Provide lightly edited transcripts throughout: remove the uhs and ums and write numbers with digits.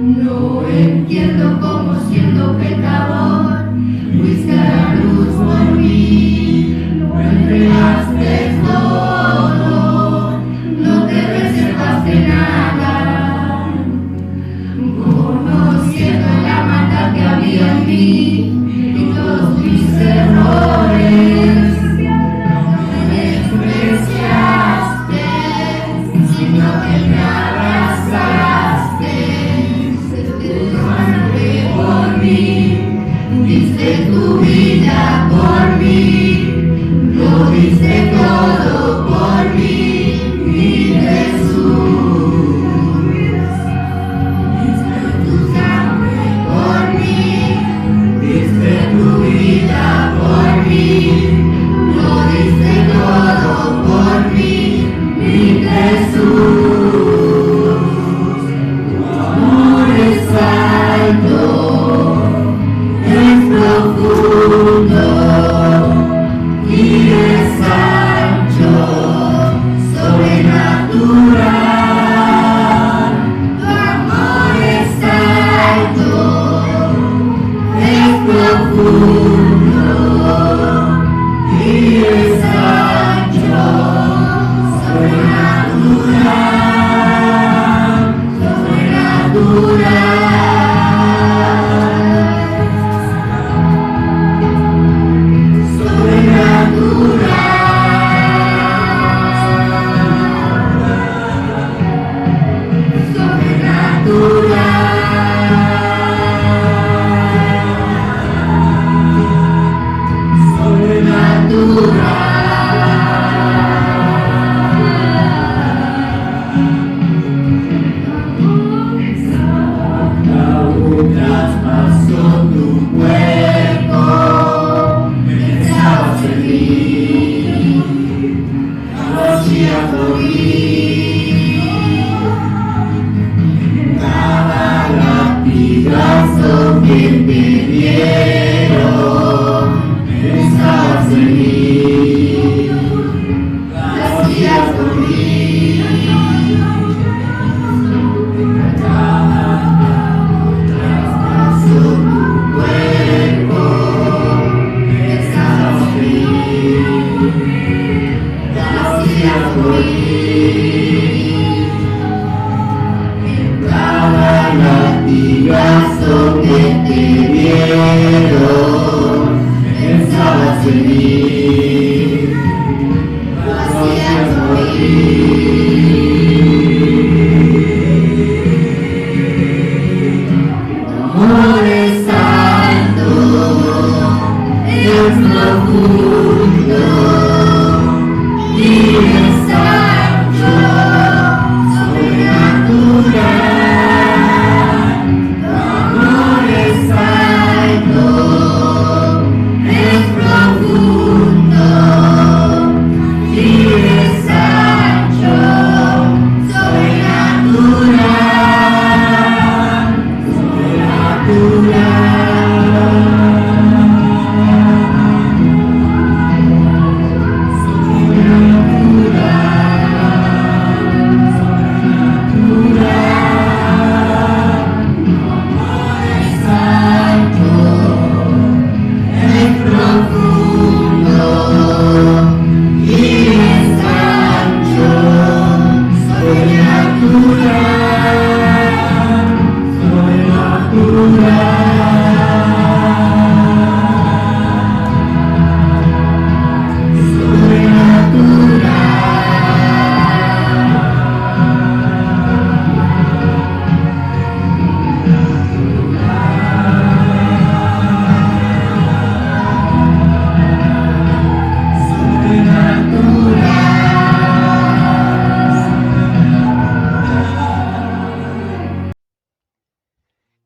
No entiendo cómo siendo pecador fuiste a la cruz por mí, lo entregaste todo, no te reservaste nada, conociendo la maldad que había en mí y todos mis errores, no me despreciaste, sino que me abrazaste. Por mí, diste tu vida por mí, lo diste todo por mí, mi Jesús. Diste tu sangre por mí, diste tu vida por mí, lo diste todo por mí, mi Jesús.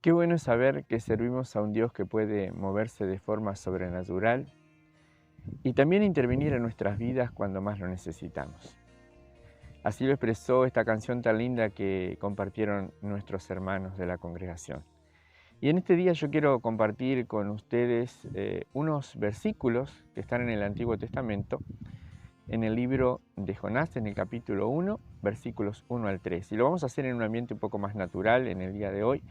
Qué bueno es saber que servimos a un Dios que puede moverse de forma sobrenatural y también intervenir en nuestras vidas cuando más lo necesitamos. Así lo expresó esta canción tan linda que compartieron nuestros hermanos de la congregación. Y en este día yo quiero compartir con ustedes unos versículos que están en el Antiguo Testamento en el libro de Jonás, en el capítulo 1, versículos 1 al 3. Y lo vamos a hacer en un ambiente un poco más natural en el día de hoy.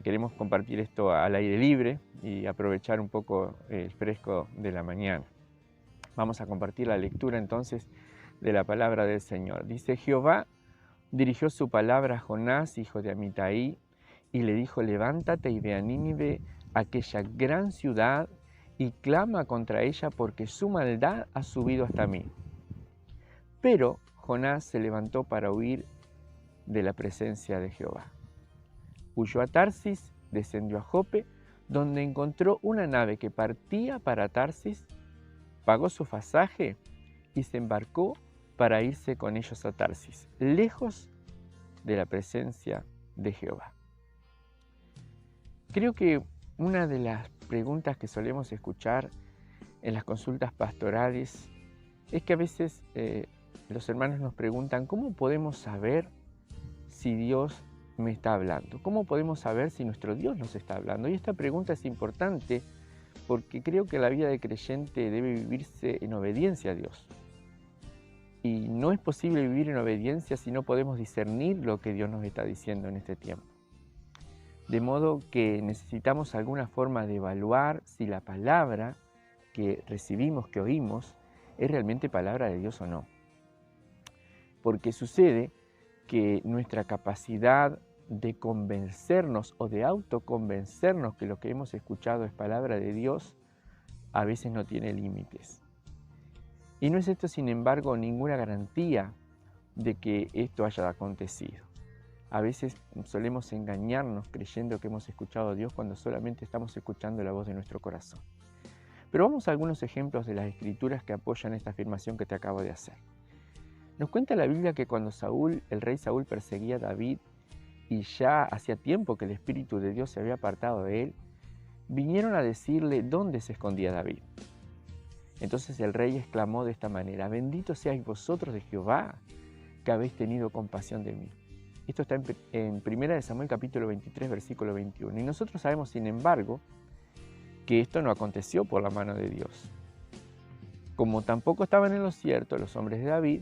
Queremos compartir esto al aire libre y aprovechar un poco el fresco de la mañana. Vamos a compartir la lectura entonces de la palabra del Señor. Dice: Jehová dirigió su palabra a Jonás, hijo de Amitai, y le dijo: levántate y ve a Nínive, aquella gran ciudad, y clama contra ella, porque su maldad ha subido hasta mí. Pero Jonás se levantó para huir de la presencia de Jehová. Huyó a Tarsis, descendió a Jope, donde encontró una nave que partía para Tarsis, pagó su pasaje y se embarcó para irse con ellos a Tarsis, lejos de la presencia de Jehová. Creo que una de las preguntas que solemos escuchar en las consultas pastorales es que a veces los hermanos nos preguntan: ¿cómo podemos saber si Dios me está hablando? ¿Cómo podemos saber si nuestro Dios nos está hablando? Y esta pregunta es importante porque creo que la vida de creyente debe vivirse en obediencia a Dios. Y no es posible vivir en obediencia si no podemos discernir lo que Dios nos está diciendo en este tiempo. De modo que necesitamos alguna forma de evaluar si la palabra que recibimos, que oímos, es realmente palabra de Dios o no. Porque sucede que nuestra capacidad de convencernos o de autoconvencernos que lo que hemos escuchado es palabra de Dios a veces no tiene límites. Y no es esto, sin embargo, ninguna garantía de que esto haya acontecido. A veces solemos engañarnos creyendo que hemos escuchado a Dios cuando solamente estamos escuchando la voz de nuestro corazón. Pero vamos a algunos ejemplos de las Escrituras que apoyan esta afirmación que te acabo de hacer. Nos cuenta la Biblia que cuando el rey Saúl perseguía a David y ya hacía tiempo que el Espíritu de Dios se había apartado de él, vinieron a decirle dónde se escondía David. Entonces el rey exclamó de esta manera: bendito seáis vosotros de Jehová, que habéis tenido compasión de mí. Esto está en 1 Samuel capítulo 23, versículo 21. Y nosotros sabemos, sin embargo, que esto no aconteció por la mano de Dios. Como tampoco estaban en lo cierto los hombres de David,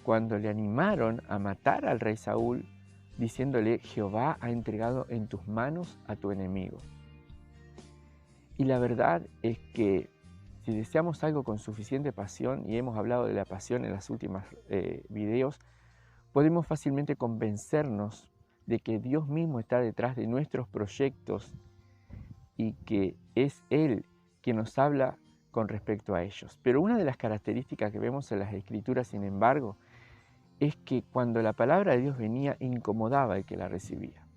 cuando le animaron a matar al rey Saúl, diciéndole: Jehová ha entregado en tus manos a tu enemigo. Y la verdad es que si deseamos algo con suficiente pasión, y hemos hablado de la pasión en los últimos videos, podemos fácilmente convencernos de que Dios mismo está detrás de nuestros proyectos y que es Él quien nos habla con respecto a ellos. Pero una de las características que vemos en las Escrituras, sin embargo, es que cuando la palabra de Dios venía, incomodaba al que la recibía.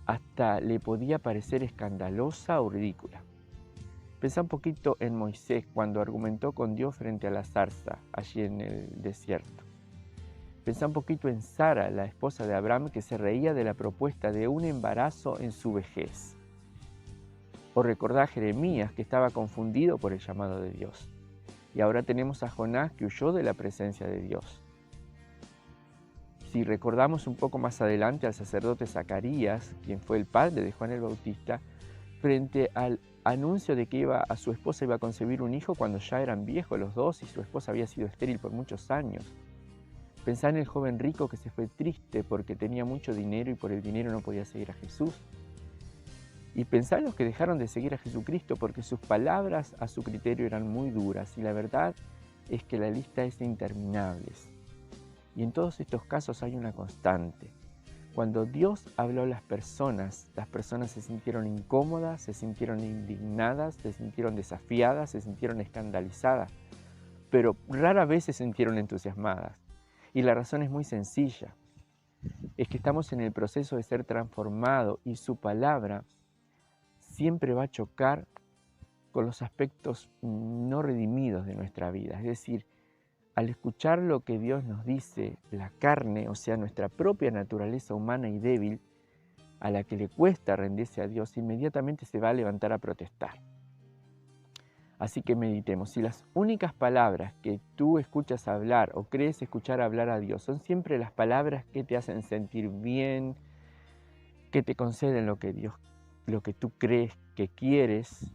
Hasta le podía parecer escandalosa o ridícula. Pensá un poquito en Moisés cuando argumentó con Dios frente a la zarza, allí en el desierto. Pensá un poquito en Sara, la esposa de Abraham, que se reía de la propuesta de un embarazo en su vejez. O recordá a Jeremías, que estaba confundido por el llamado de Dios. Y ahora tenemos a Jonás, que huyó de la presencia de Dios. Si recordamos un poco más adelante al sacerdote Zacarías, quien fue el padre de Juan el Bautista, frente al anuncio de que su esposa iba a concebir un hijo cuando ya eran viejos los dos y su esposa había sido estéril por muchos años. Pensá en el joven rico que se fue triste porque tenía mucho dinero y por el dinero no podía seguir a Jesús. Y pensá en los que dejaron de seguir a Jesucristo porque sus palabras a su criterio eran muy duras. Y la verdad es que la lista es interminable. Y en todos estos casos hay una constante. Cuando Dios habló a las personas se sintieron incómodas, se sintieron indignadas, se sintieron desafiadas, se sintieron escandalizadas, pero rara vez se sintieron entusiasmadas. Y la razón es muy sencilla, es que estamos en el proceso de ser transformados y su palabra siempre va a chocar con los aspectos no redimidos de nuestra vida. Es decir, al escuchar lo que Dios nos dice, la carne, o sea, nuestra propia naturaleza humana y débil, a la que le cuesta rendirse a Dios, inmediatamente se va a levantar a protestar. Así que meditemos, si las únicas palabras que tú escuchas hablar o crees escuchar hablar a Dios son siempre las palabras que te hacen sentir bien, que te conceden lo que tú crees que quieres,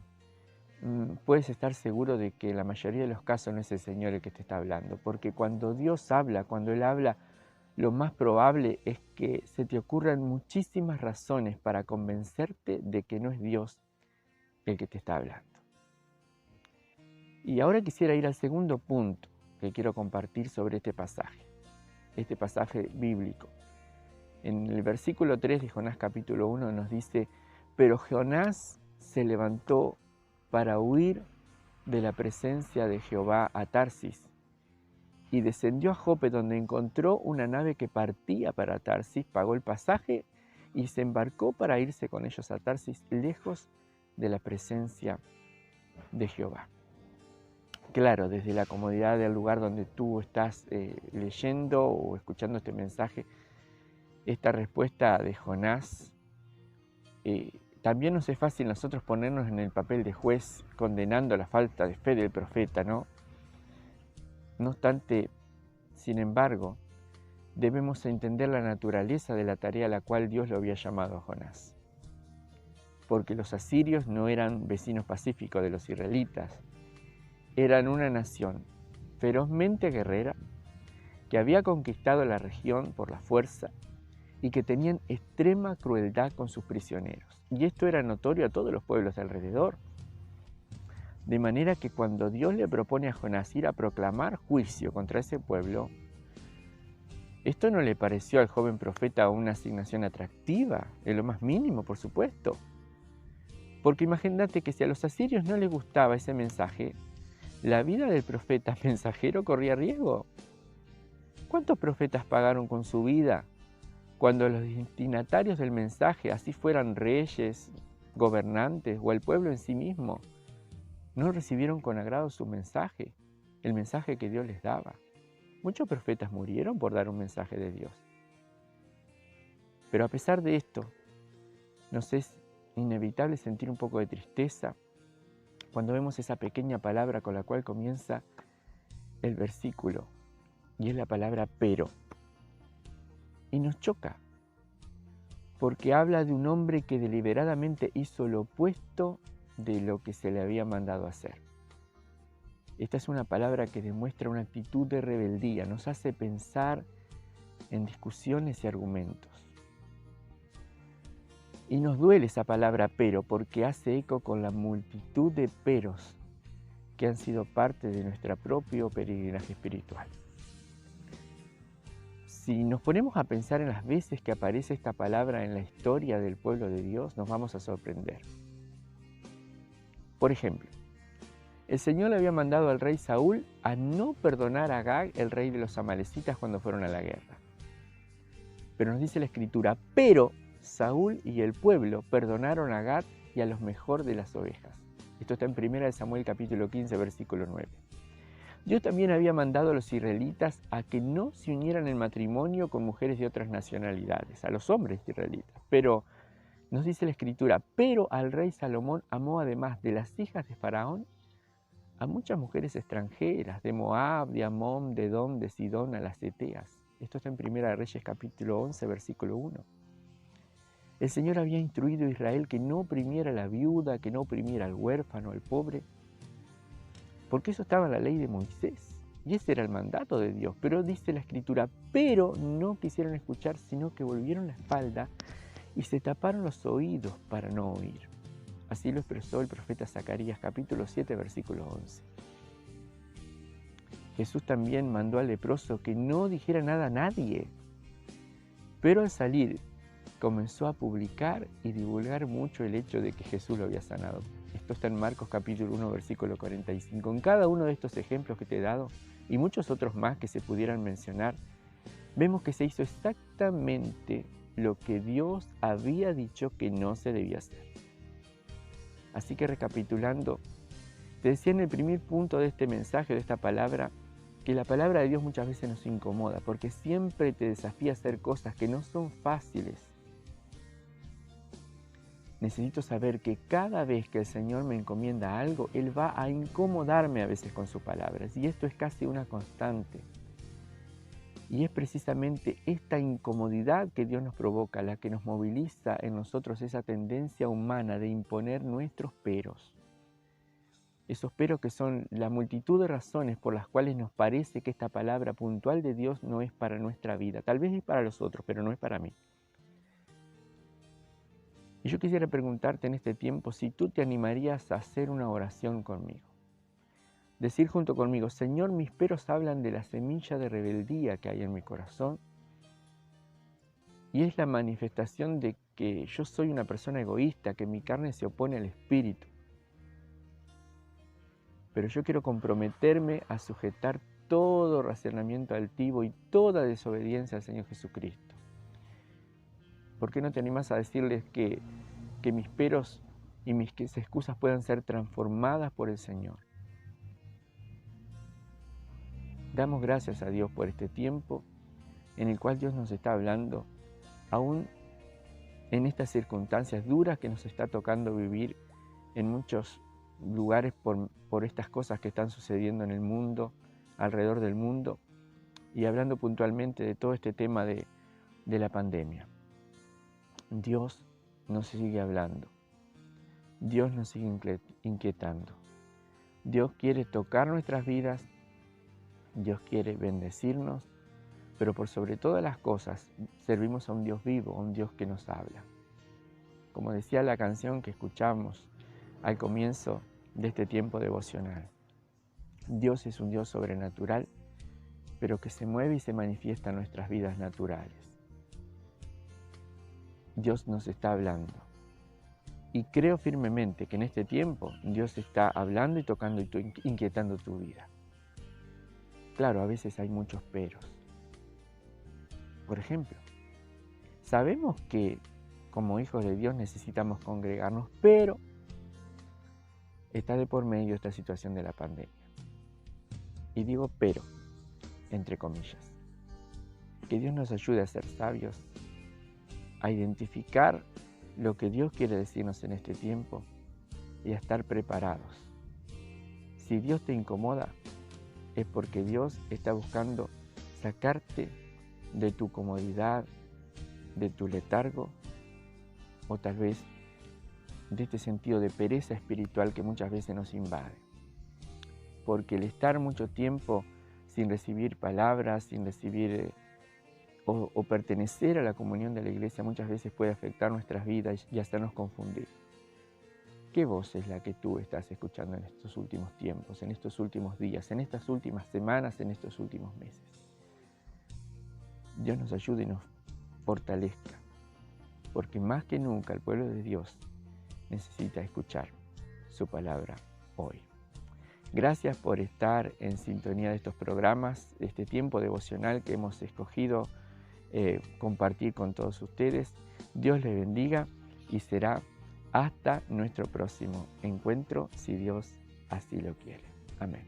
puedes estar seguro de que en la mayoría de los casos no es el Señor el que te está hablando, porque cuando Dios habla, cuando Él habla, lo más probable es que se te ocurran muchísimas razones para convencerte de que no es Dios el que te está hablando. Y ahora quisiera ir al segundo punto que quiero compartir sobre este pasaje bíblico. En el versículo 3 de Jonás capítulo 1 nos dice: pero Jonás se levantó para huir de la presencia de Jehová a Tarsis, y descendió a Jope, donde encontró una nave que partía para Tarsis, pagó el pasaje y se embarcó para irse con ellos a Tarsis, lejos de la presencia de Jehová. Claro, desde la comodidad del lugar donde tú estás leyendo o escuchando este mensaje, esta respuesta de Jonás, también nos es fácil nosotros ponernos en el papel de juez condenando la falta de fe del profeta, ¿no? No obstante, sin embargo, debemos entender la naturaleza de la tarea a la cual Dios lo había llamado a Jonás. Porque los asirios no eran vecinos pacíficos de los israelitas, eran una nación ferozmente guerrera que había conquistado la región por la fuerza y que tenían extrema crueldad con sus prisioneros. Y esto era notorio a todos los pueblos de alrededor. De manera que cuando Dios le propone a Jonás ir a proclamar juicio contra ese pueblo, esto no le pareció al joven profeta una asignación atractiva, en lo más mínimo, por supuesto. Porque imagínate que si a los asirios no les gustaba ese mensaje, la vida del profeta mensajero corría riesgo. ¿Cuántos profetas pagaron con su vida cuando los destinatarios del mensaje, así fueran reyes, gobernantes o el pueblo en sí mismo, no recibieron con agrado su mensaje, el mensaje que Dios les daba? Muchos profetas murieron por dar un mensaje de Dios. Pero a pesar de esto, nos es inevitable sentir un poco de tristeza cuando vemos esa pequeña palabra con la cual comienza el versículo, y es la palabra pero. Y nos choca, porque habla de un hombre que deliberadamente hizo lo opuesto de lo que se le había mandado hacer. Esta es una palabra que demuestra una actitud de rebeldía, nos hace pensar en discusiones y argumentos. Y nos duele esa palabra pero, porque hace eco con la multitud de peros que han sido parte de nuestro propio peregrinaje espiritual. Si nos ponemos a pensar en las veces que aparece esta palabra en la historia del pueblo de Dios, nos vamos a sorprender. Por ejemplo, el Señor le había mandado al rey Saúl a no perdonar a Agag, el rey de los amalecitas, cuando fueron a la guerra. Pero nos dice la Escritura: pero Saúl y el pueblo perdonaron a Agag y a los mejor de las ovejas. Esto está en 1 Samuel capítulo 15, versículo 9. Dios también había mandado a los israelitas a que no se unieran en matrimonio con mujeres de otras nacionalidades, a los hombres israelitas. Pero nos dice la Escritura: pero al rey Salomón amó, además de las hijas de Faraón, a muchas mujeres extranjeras, de Moab, de Amón, de Edom, de Sidón, a las Eteas. Esto está en 1 Reyes capítulo 11, versículo 1. El Señor había instruido a Israel que no oprimiera a la viuda, que no oprimiera al huérfano, al pobre, porque eso estaba en la ley de Moisés, y ese era el mandato de Dios. Pero dice la Escritura: pero no quisieron escuchar, sino que volvieron la espalda y se taparon los oídos para no oír. Así lo expresó el profeta Zacarías, capítulo 7, versículo 11. Jesús también mandó al leproso que no dijera nada a nadie, pero al salir comenzó a publicar y divulgar mucho el hecho de que Jesús lo había sanado. Esto está en Marcos capítulo 1, versículo 45. En cada uno de estos ejemplos que te he dado, y muchos otros más que se pudieran mencionar, vemos que se hizo exactamente lo que Dios había dicho que no se debía hacer. Así que, recapitulando, te decía en el primer punto de este mensaje, de esta palabra, que la palabra de Dios muchas veces nos incomoda, porque siempre te desafía a hacer cosas que no son fáciles. Necesito saber que cada vez que el Señor me encomienda algo, Él va a incomodarme a veces con sus palabras, y esto es casi una constante. Y es precisamente esta incomodidad que Dios nos provoca, la que nos moviliza en nosotros esa tendencia humana de imponer nuestros peros. Esos pero que son la multitud de razones por las cuales nos parece que esta palabra puntual de Dios no es para nuestra vida. Tal vez es para los otros, pero no es para mí. Y yo quisiera preguntarte en este tiempo si tú te animarías a hacer una oración conmigo. Decir junto conmigo: Señor, mis peros hablan de la semilla de rebeldía que hay en mi corazón y es la manifestación de que yo soy una persona egoísta, que mi carne se opone al espíritu. Pero yo quiero comprometerme a sujetar todo razonamiento altivo y toda desobediencia al Señor Jesucristo. ¿Por qué no te animas a decirles que mis peros y mis excusas puedan ser transformadas por el Señor? Damos gracias a Dios por este tiempo en el cual Dios nos está hablando, aún en estas circunstancias duras que nos está tocando vivir en muchos lugares por estas cosas que están sucediendo en el mundo, alrededor del mundo, y hablando puntualmente de todo este tema de la pandemia. Dios nos sigue hablando, Dios nos sigue inquietando, Dios quiere tocar nuestras vidas, Dios quiere bendecirnos, pero por sobre todas las cosas servimos a un Dios vivo, a un Dios que nos habla. Como decía la canción que escuchamos al comienzo de este tiempo devocional, Dios es un Dios sobrenatural, pero que se mueve y se manifiesta en nuestras vidas naturales. Dios nos está hablando. Y creo firmemente que en este tiempo Dios está hablando y tocando y inquietando tu vida. Claro, a veces hay muchos peros. Por ejemplo, sabemos que como hijos de Dios necesitamos congregarnos, pero está de por medio esta situación de la pandemia. Y digo pero, entre comillas. Que Dios nos ayude a ser sabios, a identificar lo que Dios quiere decirnos en este tiempo y a estar preparados. Si Dios te incomoda, es porque Dios está buscando sacarte de tu comodidad, de tu letargo, o tal vez de este sentido de pereza espiritual que muchas veces nos invade. Porque el estar mucho tiempo sin recibir palabras, sin recibir o pertenecer a la comunión de la iglesia muchas veces puede afectar nuestras vidas y hacernos confundir. ¿Qué voz es la que tú estás escuchando en estos últimos tiempos, en estos últimos días, en estas últimas semanas, en estos últimos meses? Dios nos ayude y nos fortalezca, porque más que nunca el pueblo de Dios necesita escuchar su palabra hoy. Gracias por estar en sintonía de estos programas, de este tiempo devocional que hemos escogido compartir con todos ustedes. Dios les bendiga y será hasta nuestro próximo encuentro, si Dios así lo quiere. Amén.